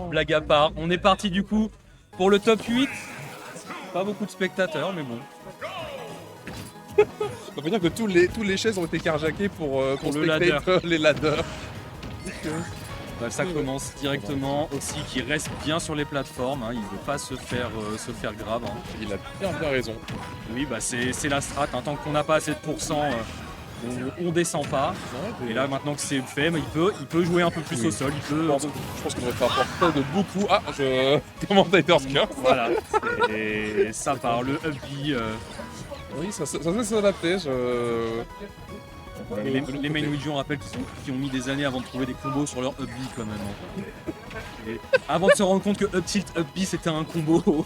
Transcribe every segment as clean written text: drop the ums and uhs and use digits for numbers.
Blague à part, on est parti du coup pour le top 8. Pas beaucoup de spectateurs, mais bon. On peut dire que tous les chaises ont été carjackées pour le spectator, les ladders. Bah, ça commence directement aussi qui reste bien sur les plateformes, hein, il ne veut pas se faire grave. Hein. Il a bien raison. Oui, bah c'est la strat, hein. Tant qu'on n'a pas assez de pourcents, on descend pas. Et là maintenant que c'est fait, bah, il peut jouer un peu plus au sol. Je pense qu'on va faire apporter de beaucoup. Ah, commentator's curse. Voilà, et ça part, le up B. Oui, ça s'est s'adapter. Les main Luigi, on rappelle qu'ils ont mis des années avant de trouver des combos sur leur up B quand même. Hein. Et avant de se rendre compte que up tilt, up B c'était un combo.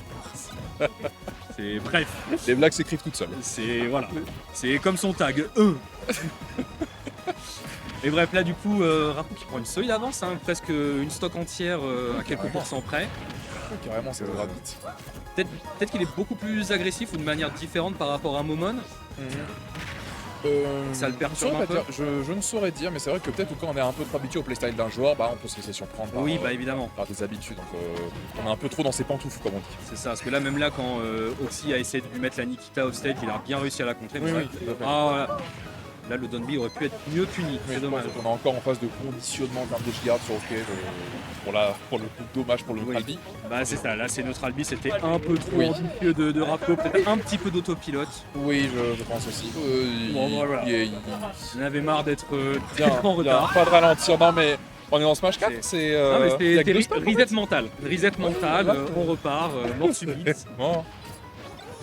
Bref. Les blagues s'écrivent toutes seules. C'est comme son tag. Et bref, là du coup, Raku qui prend une solide avance, hein, presque une stock entière à quelques pourcents près. Carrément, c'est vite. Peut-être qu'il est beaucoup plus agressif ou de manière différente par rapport à Momon. Ça le perturbe un peu. Je ne saurais dire, mais c'est vrai que peut-être quand on est un peu trop habitué au playstyle d'un joueur, on peut se laisser surprendre par, évidemment. Par des habitudes. Donc on est un peu trop dans ses pantoufles, comme on dit. C'est ça, parce que là, même là, quand Oxy a essayé de lui mettre la Nikita off stage, il a bien réussi à la contrer. Oui, voilà. Là, le down B aurait pu être mieux puni. C'est dommage. On est encore en phase de conditionnement d'un Dashguard sur OK pour le coup, dommage pour le neutral B. Bah c'est ça, là c'est neutral B, c'était un peu trop ambitieux de Rapko, peut-être un petit peu d'autopilote. Oui, je pense aussi. Voilà. Il en avait marre d'être en retard. Pas de ralentir, non mais on est en Smash 4, c'est... reset mental. Reset mental, on repart, mort subite. Bon.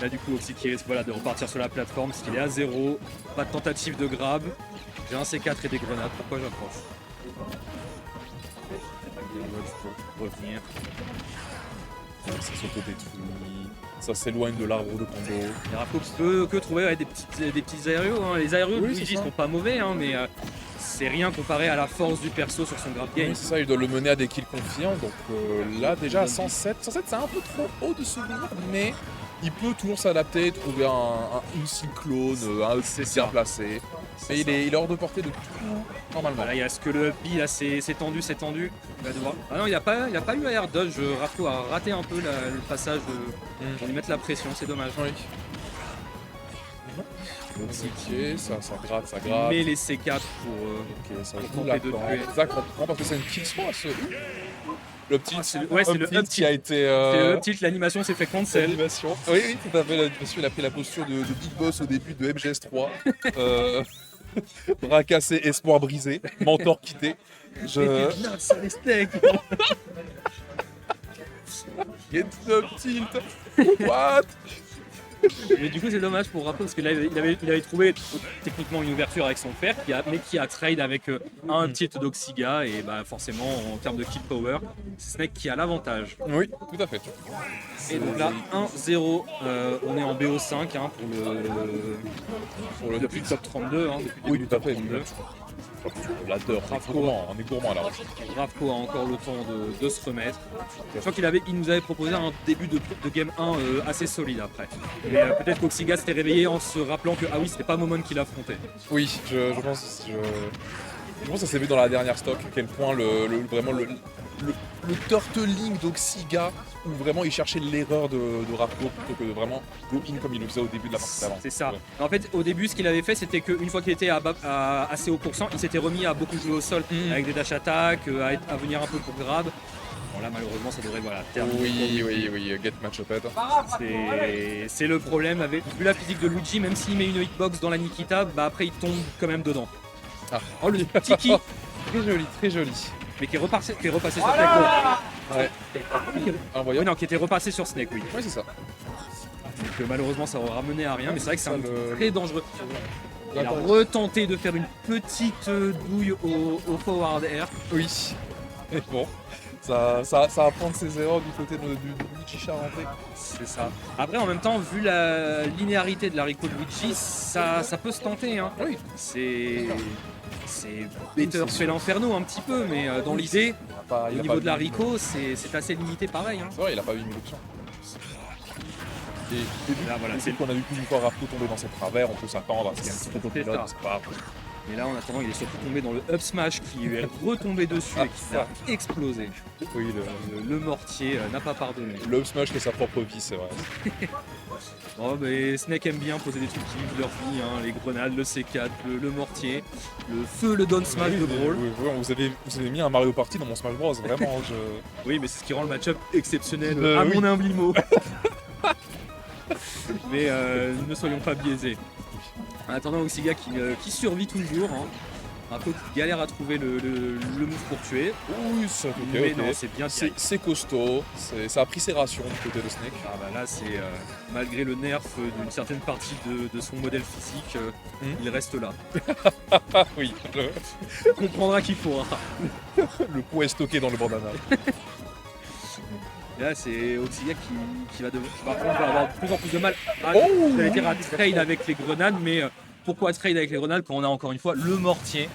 Là du coup Oxy qui risque de repartir sur la plateforme parce qu'il est à 0, pas de tentative de grab. J'ai un C4 et des grenades, pourquoi j'approche? Revenir. Ça s'auto-détruit, ça s'éloigne de l'arbre de combo. Et Rapko peut que trouver des petits aérios. Hein. Les aérios de Luigi sont pas mauvais, hein, mais c'est rien comparé à la force du perso sur son grab game. Oui, c'est ça, il doit le mener à des kills confiants. Donc là déjà à 107, c'est un peu trop haut de souvenir, mais il peut toujours s'adapter, trouver une cyclone, un bien placé. Mais il est hors de portée de tout, normalement. Voilà, il reste que le B, là c'est tendu. Il va devoir... Ah non, il n'y a pas eu air dodge. Rapko a raté un peu le passage pour lui mettre la pression, c'est dommage. Oui. Ça gratte. Mais les C4 pour tenter de tuer. Exactement, parce que c'est une kill spot. Le petit, c'est le up qui a été. C'est le up tilt, l'animation s'est fait cancel. L'animation. Oui, tout à fait. L'animation, il a pris la posture de Big Boss au début de MGS3. Bras cassé, espoir brisé, mentor quitté. Get up tilt. What? Mais du coup c'est dommage pour Rapko parce que là il avait trouvé techniquement une ouverture avec son fer qui a trade avec un petit d'Oxiga et forcément en termes de kill power c'est Snake qui a l'avantage. Oui, tout à fait. Et donc là 1-0, on est en BO5 hein, depuis le top 32 hein, depuis le top 32. Ladder, on est gourmand là. Rapko a encore le temps de se remettre. Je crois qu'il nous avait proposé un début de game 1 assez solide après. Mais peut-être qu'Oxiga s'était réveillé en se rappelant que c'était pas Momon qui l'affrontait. Oui, je pense que ça s'est vu dans la dernière stock, à quel point vraiment le turtling d'Oxiga, où vraiment il cherchait l'erreur de Rapko plutôt que de vraiment go in comme il le faisait au début de la partie d'avant. C'est ça. Ouais. En fait, au début, ce qu'il avait fait, c'était qu'une fois qu'il était à assez haut pourcent, il s'était remis à beaucoup jouer au sol, avec des dash attack, à venir un peu pour grab. Bon là, malheureusement, ça devrait terminer. Oui, get match up. C'est le problème, vu la physique de Luigi, même s'il met une hitbox dans la Nikita, après il tombe quand même dedans. Ah. Oh, le Tiki. Très joli. Mais qui est repassé sur Snake. Ouais. Oui, non, qui était repassé sur Snake, oui. Oui, c'est ça. Donc malheureusement, ça aura mené à rien, mais c'est vrai que c'est très dangereux. Il a retenté de faire une petite douille au forward air. Oui. Et bon, ça apprend de ses erreurs du côté du Luigi charentais. C'est ça. Après, en même temps, vu la linéarité de la Rico de Luigi, ça peut se tenter. Hein. Oui. C'est Better fait l'Inferno un petit peu, mais dans l'idée, au niveau de la Rico, c'est assez limité pareil. Hein. C'est vrai, il n'a pas eu une option. Et là, voilà, c'est qu'on a vu plusieurs fois Rapko tomber dans ses travers, on peut s'attendre à ce qu'il y ait un petit peu de pilote, c'est pas grave. Mais là, en attendant, il est surtout tombé dans le up smash qui lui est retombé dessus et qui a explosé. Oui, Le mortier n'a pas pardonné. le up smash fait sa propre vie, c'est vrai. Oh, mais Snake aime bien poser des trucs qui vivent leur vie, hein, les grenades, le C4, le mortier, le feu, le down smash, le brawl. Oui, vous avez mis un Mario Party dans mon Smash Bros, vraiment. Oui, mais c'est ce qui rend le match-up exceptionnel, Oui. mon humble mot. Mais ne soyons pas biaisés. En attendant, Oxiga qui survit toujours. Hein. Un peu qui galère à trouver le move pour tuer. Oui, ça Mais non, c'est bien tiré. c'est costaud, ça a pris ses rations du côté de Snake. Ah bah là, c'est malgré le nerf d'une certaine partie de son modèle physique, il reste là. Ah oui, On comprendra qu'il faudra. le pot est stocké dans le bandana. Et là, c'est Oxiga qui va devoir. Par contre, va avoir de plus en plus de mal Oh, j'allais dire à trade avec les grenades, mais pourquoi trade avec les grenades quand on a encore une fois le mortier?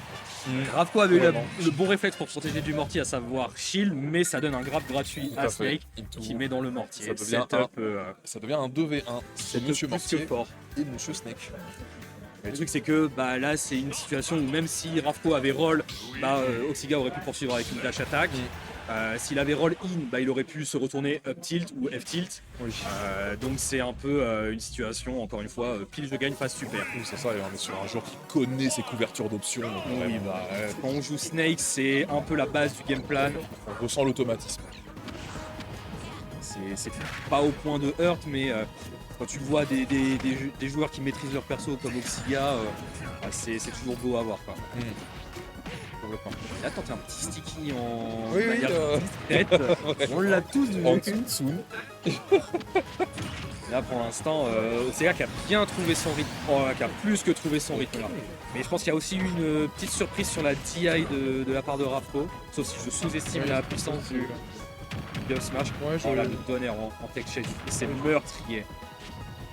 Ravko avait eu le bon réflexe pour protéger du mortier, à savoir shield, mais ça donne un grab gratuit à Snake qui met dans le mortier. Ça devient un 2v1. C'est Monsieur Mortier fort. et Monsieur Snake. Le truc c'est que là c'est une situation où même si Ravko avait roll, Oxiga aurait pu poursuivre avec une dash attack. S'il avait roll in, il aurait pu se retourner up tilt ou F tilt. Donc c'est un peu une situation, encore une fois, pile je gagne, face super. Oui, c'est ça, et on est sur un joueur qui connaît ses couvertures d'options. Oui, quand on joue Snake, c'est un peu la base du game plan. On ressent l'automatisme. C'est pas au point de hurt, mais quand tu vois des joueurs qui maîtrisent leur perso comme Oxiga, c'est toujours beau à voir. Quoi. Là, tenter un petit sticky en discrète. On l'a tous vu. En Tsun. Là, pour l'instant, Oxiga qui a bien trouvé son rythme, qui a plus que trouvé son rythme là. Mais je pense qu'il y a aussi eu une petite surprise sur la DI de la part de Ravko, sauf si je sous-estime la puissance du up smash. Là, le donner en tech shade, c'est meurtrier.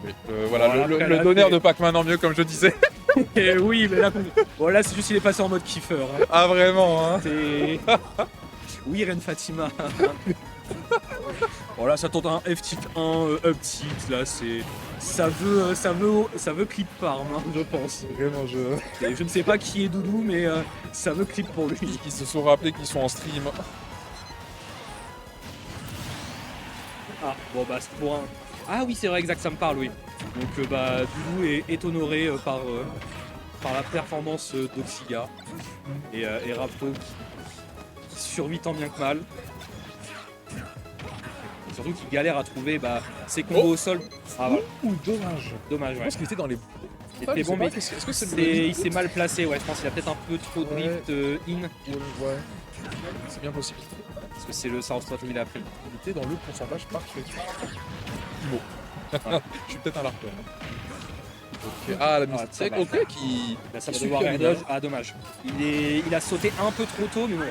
Oui, le donneur de Pac-Man en mieux, comme je disais. Et oui, mais là, c'est juste qu'il est passé en mode kiffeur. Hein. Ah, vraiment, hein. Oui, Ren Fatima. Là, ça tente un F-tilt 1, up tilt, là, ça veut clip farm, hein, je pense. Vraiment, Je ne sais pas qui est Doudou, mais ça veut clip pour lui. Ils se sont rappelés qu'ils sont en stream. Ah, bon, c'est pour un... Ah oui, c'est vrai, exact, ça me parle, oui. Donc, Doudou est honoré par la performance d'Oxiga et Ravko qui survit tant bien que mal. Et surtout qu'il galère à trouver ses combos au sol. Ah voilà. Dommage. Dommage, Je ouais. pense qu'il était dans les... Il était bon, mais est-ce que il s'est mal placé, ouais. Je pense qu'il a peut-être un peu trop drift in. Ouais, c'est bien possible. Parce que c'est le Sarostrat qu'il a pris. Il était dans le pourcentage parfait. Bon. Je suis peut-être un larpeur. Ok. Ah, la mistake. Ok, qui... Là, ça va devoir air dodge. Ah, dommage. Il a sauté un peu trop tôt, mais bon.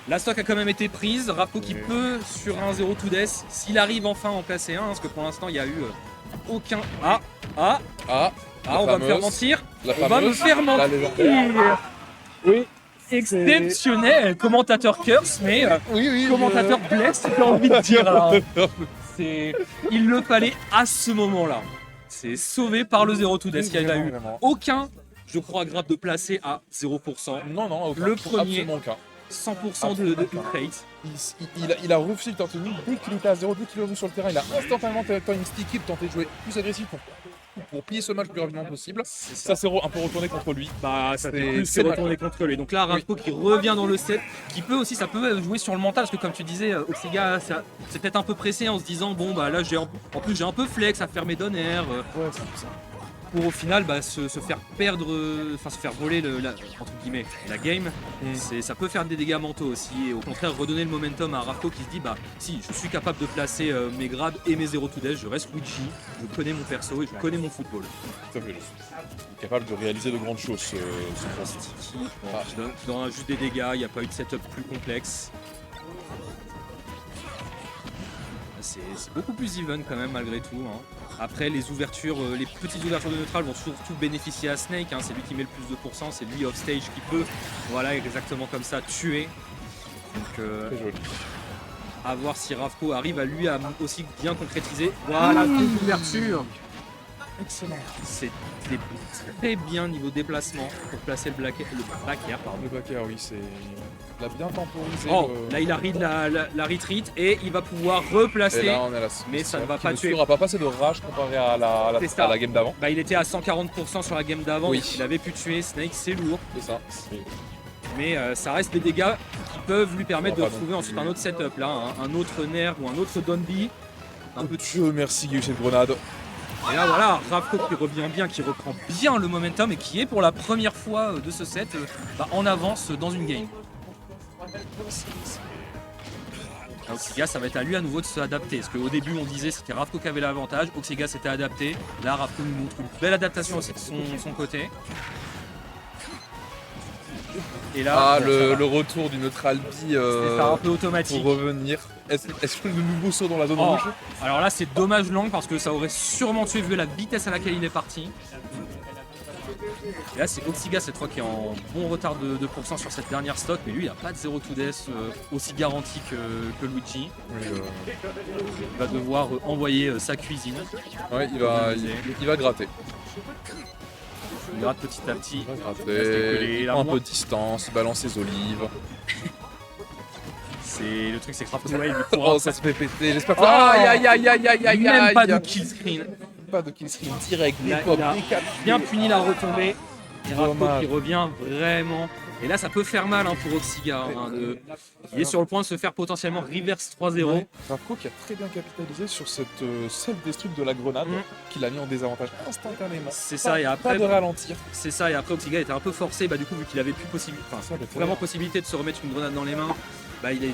La stock a quand même été prise. Ravko qui peut sur un 0 to death, s'il arrive enfin à en placer un, parce que pour l'instant, il n'y a eu aucun... on va me faire mentir. On va me faire mentir. Oui. Exceptionnel. Commentateur curse, mais commentateur blessed, j'ai envie de dire. Là. Il le fallait à ce moment-là. C'est sauvé par le 0 to death. Il n'y a eu aucun, je crois, grave de placer à 0%. Non, aucun. Le premier, absolument aucun. 100% de crate. Il a refusé le tortue dès qu'il était à 0, dès qu'il est revenu sur le terrain, il a instantanément tenté une sticky, tenté de jouer plus agressif pour plier ce match le plus rapidement possible. Ça s'est un peu retourné contre lui. Ça fait plus que retourné contre lui. Donc là, Ravko qui revient dans le set, qui peut aussi, ça peut jouer sur le mental, parce que comme tu disais, Oxiga, c'est peut-être un peu pressé en se disant, bon là, en plus j'ai un peu flex à faire mes donners. Ouais, c'est tout ça. Pour au final se faire perdre, se faire voler entre guillemets la game, ça peut faire des dégâts mentaux aussi, et au contraire redonner le momentum à Ravko qui se dit si je suis capable de placer mes grabs et mes 0 to death, je reste Luigi, je connais mon perso et je connais mon football. Tout à fait. Il est capable de réaliser de grandes choses ce Francis. Dans juste des dégâts, il n'y a pas eu de setup plus complexe. C'est beaucoup plus even quand même malgré tout. Hein. Après les ouvertures, les petites ouvertures de neutral vont surtout bénéficier à Snake. Hein. C'est lui qui met le plus de pourcents, c'est lui off stage qui peut, exactement comme ça, tuer. Donc à voir si Ravko arrive à lui aussi bien concrétiser. Voilà, toute l'ouverture. Excellent. C'est très bien niveau déplacement pour placer le back air. Pardon. Le back air, oui, c'est. Il a bien temporisé. Oh, là il arrive la retreat et il va pouvoir replacer. Et là, on est à la mais ça ne va qui pas ne tuer. tuera pas passer de rage comparé à la game d'avant. Bah, il était à 140% sur la game d'avant, Oui. donc il avait pu tuer. Snake, c'est lourd. C'est ça. Mais ça reste des dégâts qui peuvent lui permettre On va de pas retrouver non ensuite plus. un autre setup là, un autre nerf ou un autre Donby. Un peu de... Dieu merci, il y a eu cette grenade. Et là voilà, Ravko qui revient bien, qui reprend bien le momentum et qui est pour la première fois de ce set en avance dans une game. Oxiga, ça va être à lui à nouveau de s'adapter. Parce qu'au début on disait c'était Ravko qui avait l'avantage, Oxiga s'était adapté. Là Ravko nous montre une belle adaptation aussi de son côté. Et là, bon, le retour du neutral B c'est un peu automatique. pour revenir. Est-ce que le nouveau saut dans la zone Oh. rouge? Alors là c'est dommage Lang parce que ça aurait sûrement tué vu la vitesse à laquelle il est parti. Et là c'est Oxiga cette fois qui est en bon retard de pourcent sur cette dernière stock, mais lui il n'a pas de 0 to death aussi garanti que Luigi. Oui, Il va devoir envoyer sa cuisine. ouais, il va gratter. Il gratte petit à petit. Il va gratter. collé, Il là, prend un moi. peu de distance, il balance ses olives. C'est le truc c'est que Ravko il lui Oh, court ça se fait péter. J'espère que. Oh. Aïe, aïe, aïe, aïe, aïe, même aïe. pas de kill screen. Pas de kill screen direct. Il a- Des pop, il a des caps. Bien puni la retombée. Et Ravko Dommage. qui revient vraiment. Et là ça peut faire mal pour Oxiga. Il est sur le point de se faire potentiellement reverse 3-0. Ouais. Ravko qui a très bien capitalisé sur cette self-destruct de la grenade qu'il a mis en désavantage instantanément. C'est ça, et Pas après, de ralentir. c'est ça, et après Oxiga était un peu forcé, du coup vu qu'il avait plus vraiment possibilité de se remettre une grenade dans les mains, il allait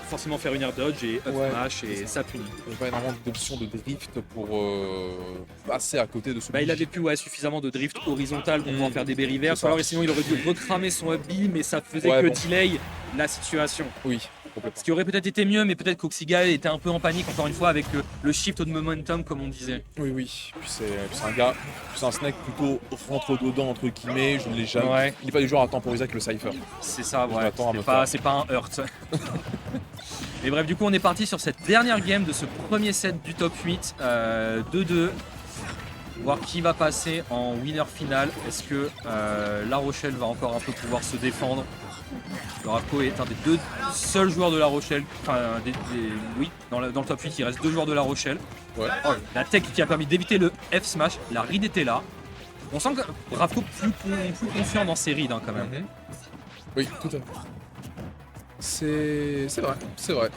forcément faire une air dodge et up Ouais, smash et ça punit. Il n'y a pas énormément d'options de drift pour passer à côté de ce Il avait plus suffisamment de drift horizontal pour pouvoir faire des berry verts, C'est ça. alors sinon il aurait dû recramer son up B, mais ça faisait Ouais, que bon. delay la situation. Oui, complètement. Ce qui aurait peut-être été mieux, mais peut-être qu'Oxiga était un peu en panique encore une fois avec le shift de momentum comme on disait. Oui, oui. Puis c'est un gars, c'est un snake plutôt rentre dedans entre guillemets. Je ne l'ai jamais. Ouais. Il n'est pas du genre à temporiser avec le Cypher. C'est ça, Je ouais. m'attends à me C'est pas un hurt. Et bref, du coup, on est parti sur cette dernière game de ce premier set du top 8, 2-2. Voir qui va passer en winner final. Est-ce que La Rochelle va encore un peu pouvoir se défendre? Le Ravko est un des deux seuls joueurs de La Rochelle. Enfin, oui, dans le top 8, il reste deux joueurs de La Rochelle. Ouais. Oh, la tech qui a permis d'éviter le F-smash. La read était là. On sent que Ravko plus confiant dans ses reads quand même. Oui, tout à fait. C'est vrai.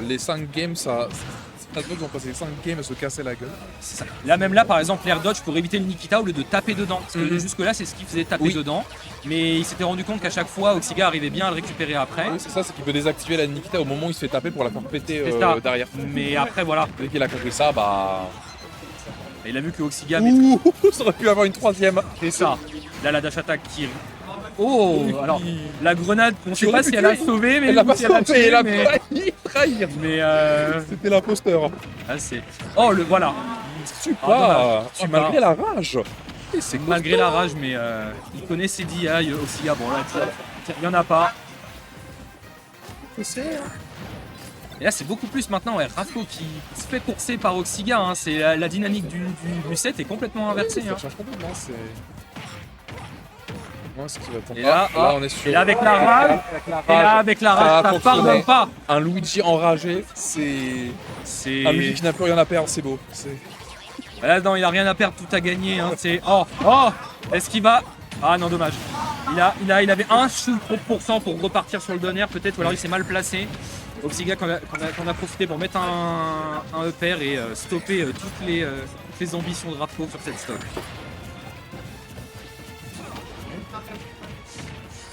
Les 5 games, ça se voit qu'ils ont passé les 5 games à se casser la gueule. C'est ça. Là même là par exemple l'air dodge pour éviter le Nikita au lieu de taper dedans. Parce que jusque là c'est ce qu'il faisait taper dedans. Mais il s'était rendu compte qu'à chaque fois Oxiga arrivait bien à le récupérer après. Oui, c'est ça, c'est qu'il peut désactiver la Nikita au moment où il se fait taper pour la faire péter C'est ça. derrière. Mais après voilà. Dès qu'il a compris ça, Il a vu que Oxiga ouh, ça aurait pu avoir une troisième. c'est ça. Là la dash attack qui. Oh alors la grenade, on ne sait pas aurais si pu elle a tuer. sauvé mais Elle a pas si elle a sauvé, tué, elle a mais... failli trahir. mais C'était l'imposteur. c'est. Oh le voilà. Pas, dommage. malgré la rage. Et c'est Malgré la rage mais il connaît ses DI Oxiga. Bon là il n'y en a pas. Et là, c'est beaucoup plus maintenant Ravko qui se fait courser par Oxiga. Hein. C'est la dynamique du set est complètement inversée. Ça Hein. change complètement. C'est. Moi, ce qui va tomber. Et là, on est sur. Et là, avec la rage, Ça a ça fonctionné. pardonne pas. Un Luigi enragé, c'est. C'est. Un Luigi qui n'a plus rien à perdre, c'est beau. Là, non, il a rien à perdre, tout à gagner. Hein. C'est. Oh, est-ce qu'il va. Ah non, dommage. Il avait un seul pourcent pour repartir sur le donner, peut-être, ou alors il s'est mal placé. Oxiga qu'on a profité pour mettre un upper et stopper toutes les ambitions de Ravko sur cette stock.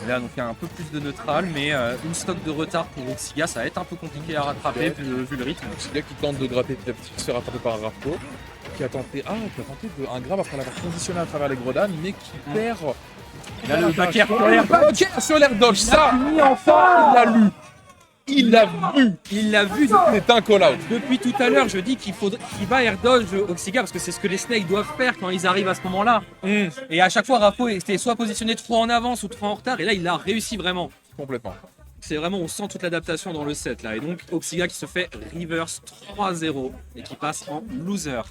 Et là, donc il y a un peu plus de neutral, mais une stock de retard pour Oxiga, ça va être un peu compliqué à rattraper vu le rythme. C'est bien qui tente de gratter petit à petit, se fait rattraper par Ravko, qui a tenté un grab après l'avoir conditionné à travers les grenades, mais qui perd. Là, le back air sur l'air dodge, ça, il l'a lu. Il l'a vu. C'est un call-out. Depuis tout à l'heure, je dis qu'il va air dodge Oxiga parce que c'est ce que les Snakes doivent faire quand ils arrivent à ce moment-là. Et à chaque fois, Ravko était soit positionné trop en avance ou trop en retard, et là, il a réussi vraiment. Complètement. C'est vraiment, on sent toute l'adaptation dans le set là. Et donc, Oxiga qui se fait reverse 3-0 et qui passe en loser.